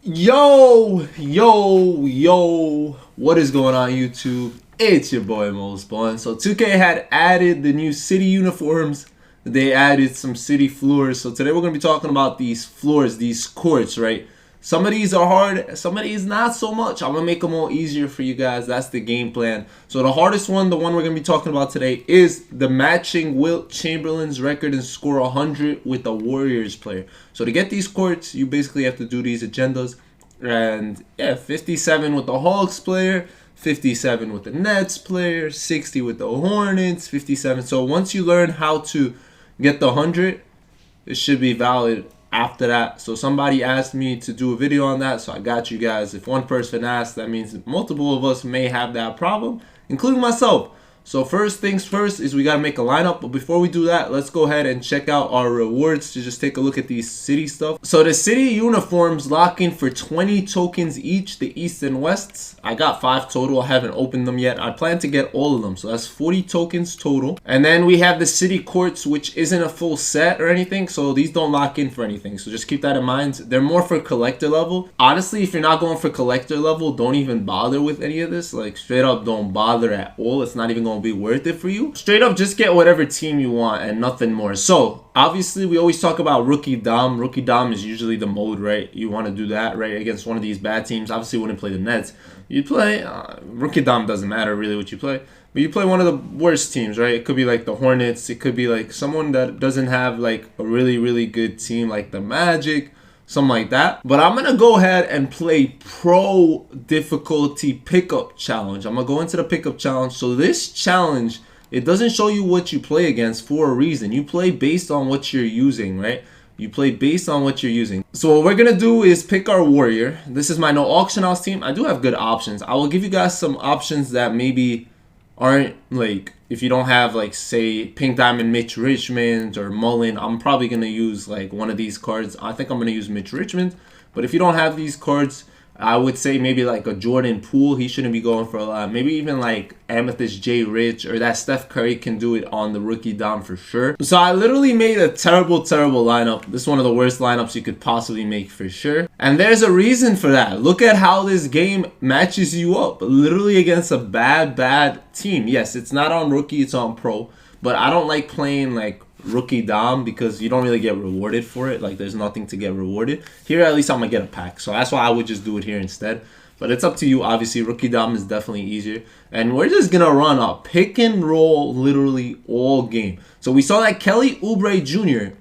Yo, what is going on YouTube? It's your boy Mosballin. So 2K had added the new city uniforms. They added some city floors. So today we're going to be talking about these floors, these courts, right? Some of these are hard, some of these not so much. I'm going to make them all easier for you guys. That's the game plan. So the hardest one, the one we're going to be talking about today, is the matching Wilt Chamberlain's record and score 100 with a Warriors player. So to get these courts, you basically have to do these agendas. And yeah, 57 with the Hawks player, 57 with the Nets player, 60 with the Hornets, 57. So once you learn how to get the 100, it should be valid after that. So somebody asked me to do a video on that, so I got you guys. If one person asked, that means multiple of us may have that problem, including myself. So first things first is we got to make a lineup. But before we do that, let's go ahead and check out our rewards to just take a look at these city stuff. So the city uniforms lock in for 20 tokens each, the East and Wests. I got 5 total. I haven't opened them yet. I plan to get all of them. So that's 40 tokens total. And then we have the city courts, which isn't a full set or anything. So these don't lock in for anything. So just keep that in mind. They're more for collector level. Honestly, if you're not going for collector level, don't even bother with any of this. Like straight up, don't bother at all. It's not even going to be worth it for you. Straight up, just get whatever team you want and nothing more. So obviously we always talk about rookie dom. Rookie dom is usually the mode, right? You want to do that, right, against one of these bad teams. Obviously, you wouldn't play the Nets. You play rookie dom, doesn't matter really what you play, but you play one of the worst teams, right? It could be like the Hornets. It could be like someone that doesn't have like a really good team like the Magic, something like that. But I'm gonna go ahead and play pro difficulty pickup challenge. I'm gonna go into the pickup challenge. So this challenge, it doesn't show you what you play against for a reason. You play based on what you're using, right? You play based on what you're using. So what we're gonna do is pick our warrior. This is my no auction house team. I do have good options. I will give you guys some options that maybe aren't, like, if you don't have, like, say Pink Diamond Mitch Richmond or Mullen, I'm probably gonna use like one of these cards. I think I'm gonna use Mitch Richmond. But if you don't have these cards, I would say maybe like a Jordan Poole. He shouldn't be going for a lot. Maybe even like Amethyst J Rich, or that Steph Curry can do it on the rookie dom for sure. So I literally made a terrible lineup. This is one of the worst lineups you could possibly make for sure. And there's a reason for that. Look at how this game matches you up literally against a bad team. Yes, it's not on rookie, it's on pro. But I don't like playing like rookie dom because you don't really get rewarded for it. Like, there's nothing to get rewarded here. At least I'm gonna get a pack, so that's why I would just do it here instead. But it's up to you. Obviously rookie dom is definitely easier, and we're just gonna run a pick and roll literally all game. So we saw that Kelly Oubre Jr.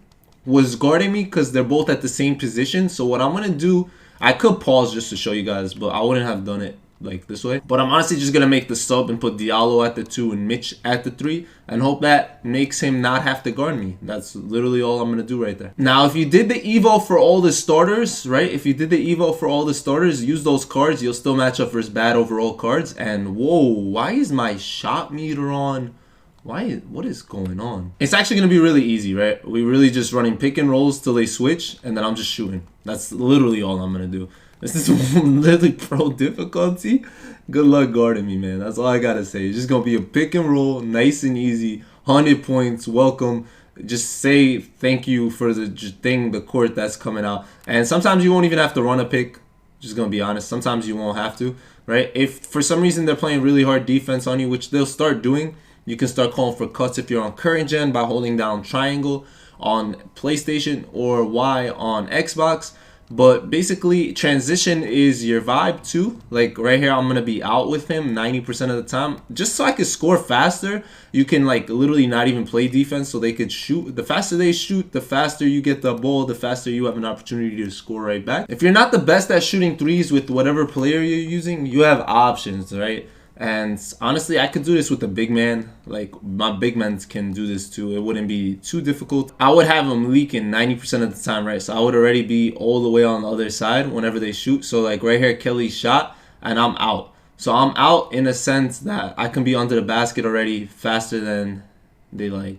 was guarding me because they're both at the same position. So what I'm gonna do, I could pause just to show you guys, but I wouldn't have done it like this way. But I'm honestly just gonna make the sub and put Diallo at the 2 and Mitch at the 3 and hope that makes him not have to guard me. That's literally all I'm gonna do right there. Now, if you did the evo for all the starters, right? If you did the evo for all the starters, use those cards, you'll still match up versus bad overall cards. And whoa, why is my shot meter on? What is going on? It's actually gonna be really easy, right? We really just running pick and rolls till they switch, and then I'm just shooting. That's literally all I'm gonna do. This is literally pro difficulty. Good luck guarding me, man. That's all I gotta say. It's just gonna be a pick and roll, nice and easy. 100 points, welcome. Just say thank you for the court that's coming out. And sometimes you won't even have to run a pick. Just gonna be honest. Sometimes you won't have to, right? If for some reason they're playing really hard defense on you, which they'll start doing, you can start calling for cuts if you're on current gen by holding down triangle on PlayStation or Y on Xbox. But basically, transition is your vibe too. Like right here, I'm going to be out with him 90% of the time. Just so I could score faster, you can like literally not even play defense so they could shoot. The faster they shoot, the faster you get the ball, the faster you have an opportunity to score right back. If you're not the best at shooting threes with whatever player you're using, you have options, right? And honestly, I could do this with a big man. Like, my big men can do this too. It wouldn't be too difficult. I would have them leaking 90% of the time, right? So I would already be all the way on the other side whenever they shoot. So like right here, Kelly shot and I'm out. So I'm out in a sense that I can be under the basket already faster than they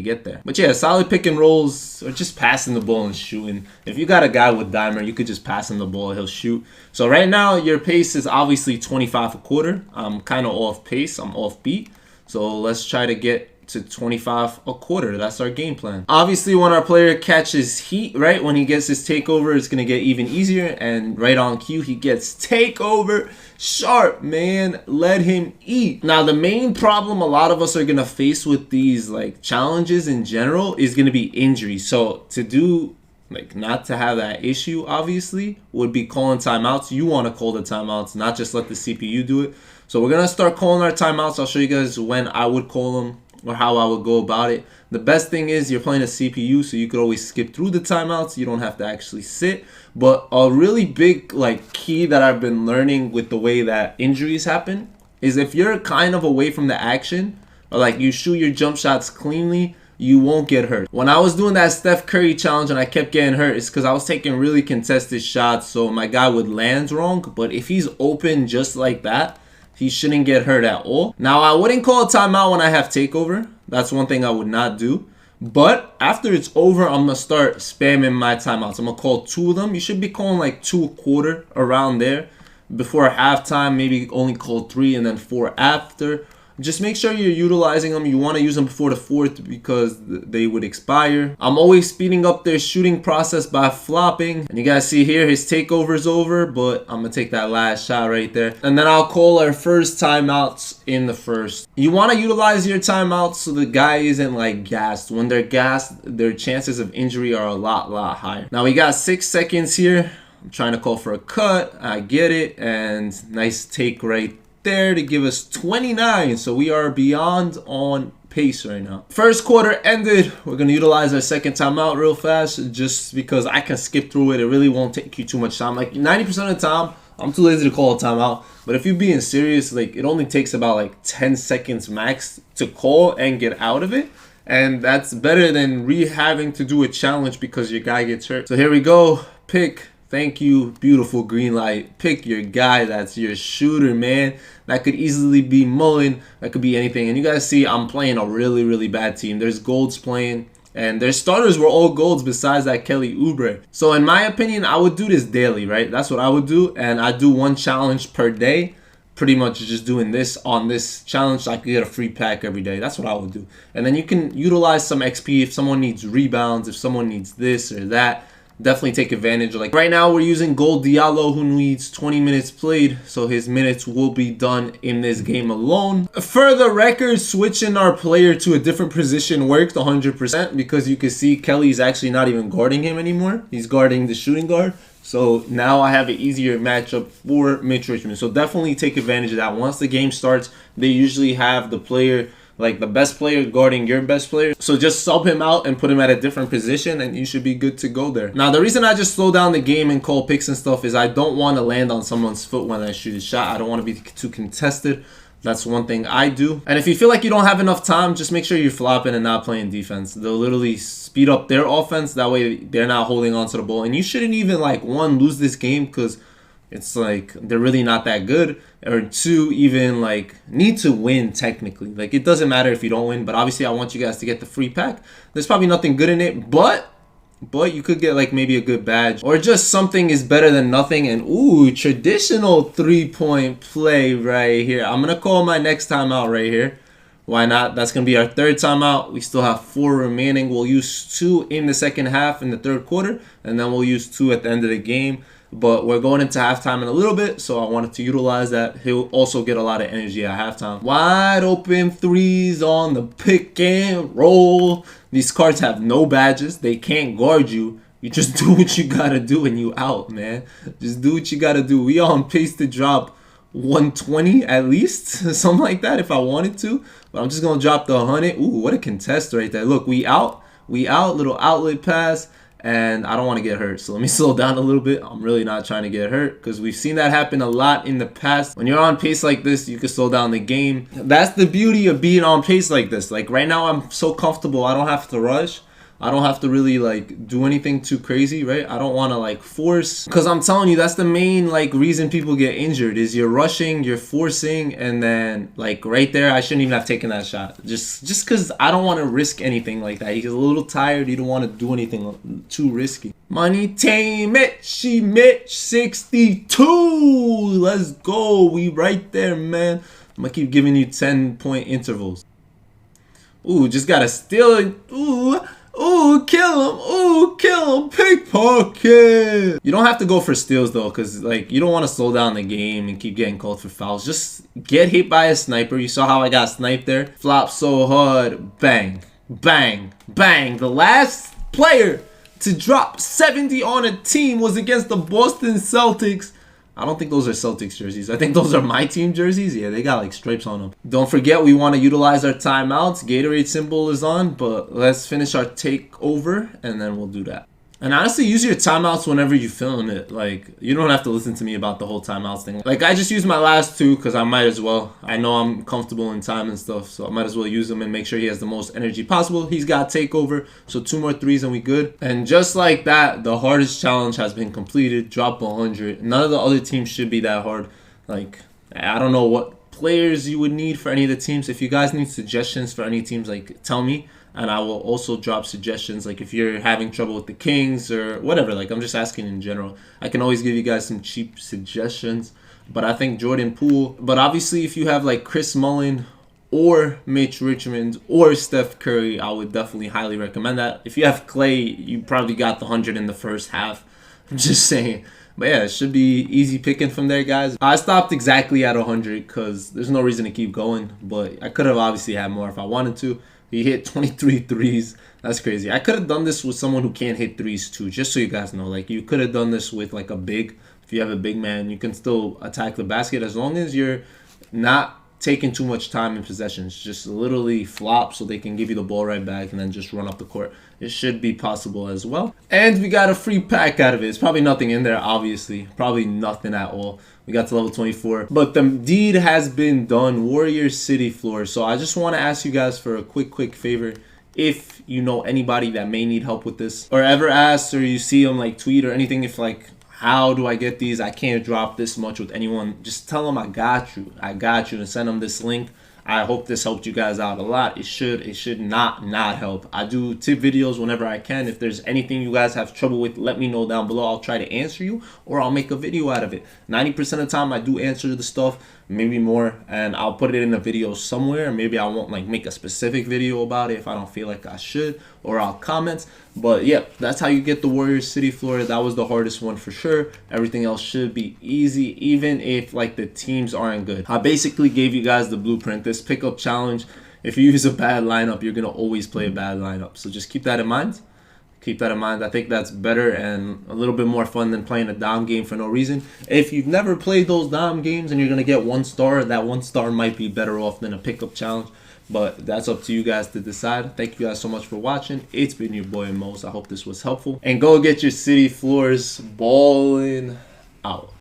get there. But yeah, solid pick and rolls, or just passing the ball and shooting. If you got a guy with dimer, you could just pass him the ball, he'll shoot. So right now your pace is obviously 25 a quarter. I'm kind of off pace, I'm off beat. So let's try to get to 25 a quarter. That's our game plan. Obviously, when our player catches heat, right, when he gets his takeover, it's going to get even easier. And right on cue, he gets takeover. Sharp, man. Let him eat. Now, the main problem a lot of us are going to face with these like challenges in general is going to be injury. So to do like not to have that issue, obviously, would be calling timeouts. You want to call the timeouts, not just let the CPU do it. So we're going to start calling our timeouts. I'll show you guys when I would call them or how I would go about it. The best thing is you're playing a CPU, so you could always skip through the timeouts. You don't have to actually sit. But a really big like key that I've been learning with the way that injuries happen is if you're kind of away from the action, or like you shoot your jump shots cleanly, you won't get hurt. When I was doing that Steph Curry challenge and I kept getting hurt, it's because I was taking really contested shots, so my guy would land wrong. But if he's open just like that, he shouldn't get hurt at all. Now, I wouldn't call a timeout when I have takeover. That's one thing I would not do. But after it's over, I'm going to start spamming my timeouts. I'm going to call 2 of them. You should be calling like 2 a quarter around there. Before halftime, maybe only call 3 and then 4 after. Just make sure you're utilizing them. You want to use them before the 4th because they would expire. I'm always speeding up their shooting process by flopping. And you guys see here, his takeover is over, but I'm going to take that last shot right there. And then I'll call our first timeouts in the first. You want to utilize your timeouts so the guy isn't like gassed. When they're gassed, their chances of injury are a lot higher. Now we got 6 seconds here. I'm trying to call for a cut. I get it. And nice take right there to give us 29. So we are beyond on pace right now. First quarter ended. We're going to utilize our second timeout real fast just because I can skip through it. It really won't take you too much time. Like 90% of the time, I'm too lazy to call a timeout. But if you're being serious, like it only takes about like 10 seconds max to call and get out of it. And that's better than having to do a challenge because your guy gets hurt. So here we go. Pick. Thank you, beautiful green light. Pick your guy. That's your shooter, man. That could easily be Mullen. That could be anything. And you guys see I'm playing a really bad team. There's golds playing. And their starters were all golds besides that Kelly Oubre. So in my opinion, I would do this daily, right? That's what I would do. And I do 1 challenge per day. Pretty much just doing this on this challenge. So I could get a free pack every day. That's what I would do. And then you can utilize some XP if someone needs rebounds, if someone needs this or that. Definitely take advantage. Like right now we're using Gold Diallo, who needs 20 minutes played, so his minutes will be done in this game alone. For the record, switching our player to a different position worked 100% because you can see Kelly's actually not even guarding him anymore. He's guarding the shooting guard. So now I have an easier matchup for Mitch Richmond. So definitely take advantage of that. Once the game starts, they usually have the player, like the best player guarding your best player. So just sub him out and put him at a different position and you should be good to go there. Now the reason I just slow down the game and call picks and stuff is I don't want to land on someone's foot when I shoot a shot. I don't want to be too contested. That's one thing I do. And if you feel like you don't have enough time, just make sure you're flopping and not playing defense. They'll literally speed up their offense. That way they're not holding on to the ball. And you shouldn't even like, 1, lose this game because it's like they're really not that good, or 2, even like need to win technically. Like it doesn't matter if you don't win, but obviously I want you guys to get the free pack. There's probably nothing good in it, but you could get like maybe a good badge or just something is better than nothing. And ooh, traditional 3-point play right here. I'm gonna call my next timeout right here. Why not? That's gonna be our 3rd timeout. We still have 4 remaining. We'll use 2 in the second half in the 3rd quarter, and then we'll use 2 at the end of the game. But we're going into halftime in a little bit, so I wanted to utilize that. He'll also get a lot of energy at halftime. Wide open threes on the pick and roll. These cards have no badges. They can't guard you. You just do what you gotta do and you out, man. Just do what you gotta do. We on pace to drop 120 at least, something like that if I wanted to. But I'm just gonna drop the 100. Ooh, what a contest right there. Look, we out. Little outlet pass. And I don't want to get hurt, so let me slow down a little bit. I'm really not trying to get hurt because we've seen that happen a lot in the past. When you're on pace like this, you can slow down the game. That's the beauty of being on pace like this. Like right now, I'm so comfortable. I don't have to rush. I don't have to really like do anything too crazy, right? I don't want to like force, because I'm telling you, that's the main like reason people get injured is you're rushing, you're forcing, and then like right there, I shouldn't even have taken that shot. Just because I don't want to risk anything like that. He's a little tired. You don't want to do anything too risky. MyTeam Mitch 62. Let's go. We right there, man. I'm gonna keep giving you 10-point intervals. Ooh, just gotta steal it. Ooh. Ooh, kill him. Ooh, kill him. Pickpocket. You don't have to go for steals, though, because, like, you don't want to slow down the game and keep getting called for fouls. Just get hit by a sniper. You saw how I got sniped there. Flop so hard. Bang. Bang. Bang. The last player to drop 70 on a team was against the Boston Celtics. I don't think those are Celtics jerseys. I think those are MyTeam jerseys. Yeah, they got like stripes on them. Don't forget, we want to utilize our timeouts. Gatorade symbol is on, but let's finish our takeover and then we'll do that. And honestly, use your timeouts whenever you film it. Like, you don't have to listen to me about the whole timeouts thing. Like, I just used my last two because I might as well. I know I'm comfortable in time and stuff, so I might as well use them and make sure he has the most energy possible. He's got takeover, so 2 more threes and we good. And just like that, the hardest challenge has been completed. Drop 100. None of the other teams should be that hard. Like, I don't know what players you would need for any of the teams. If you guys need suggestions for any teams, like, tell me. And I will also drop suggestions, like if you're having trouble with the Kings or whatever. Like, I'm just asking in general. I can always give you guys some cheap suggestions. But I think Jordan Poole. But obviously, if you have like Chris Mullin or Mitch Richmond or Steph Curry, I would definitely highly recommend that. If you have Clay, you probably got the 100 in the first half. I'm just saying. But yeah, it should be easy picking from there, guys. I stopped exactly at 100 because there's no reason to keep going. But I could have obviously had more if I wanted to. He hit 23 threes. That's crazy. I could have done this with someone who can't hit threes too, just so you guys know. Like, you could have done this with like a big. If you have a big man, you can still attack the basket as long as you're not taking too much time in possessions. Just literally flop so they can give you the ball right back and then just run up the court. It should be possible as well. And we got a free pack out of it. It's probably nothing in there, obviously. Probably nothing at all. We got to level 24. But the deed has been done. Warrior City floor. So I just want to ask you guys for a quick favor. If you know anybody that may need help with this, or ever asked, or you see them like tweet or anything, if like, how do I get these? I can't drop this much with anyone. Just tell them I got you. I got you, and send them this link. I hope this helped you guys out a lot. It should not help. I do tip videos whenever I can. If there's anything you guys have trouble with, let me know down below. I'll try to answer you, or I'll make a video out of it. 90% of the time I do answer the stuff, maybe more, and I'll put it in a video somewhere. Maybe I won't like make a specific video about it if I don't feel like I should, or I'll comment. But yeah, that's how you get the Warrior City floor. That was the hardest one for sure. Everything else should be easy, even if like the teams aren't good. I basically gave you guys the blueprint. This pickup challenge, if you use a bad lineup, you're gonna always play a bad lineup. So just keep that in mind. Keep that in mind. I think that's better and a little bit more fun than playing a dom game for no reason. If you've never played those dom games and you're gonna get 1 star, that 1 star might be better off than a pickup challenge. But that's up to you guys to decide. Thank you guys so much for watching. It's been your boy Mos. I hope this was helpful. And go get your city floors. Ballin' out.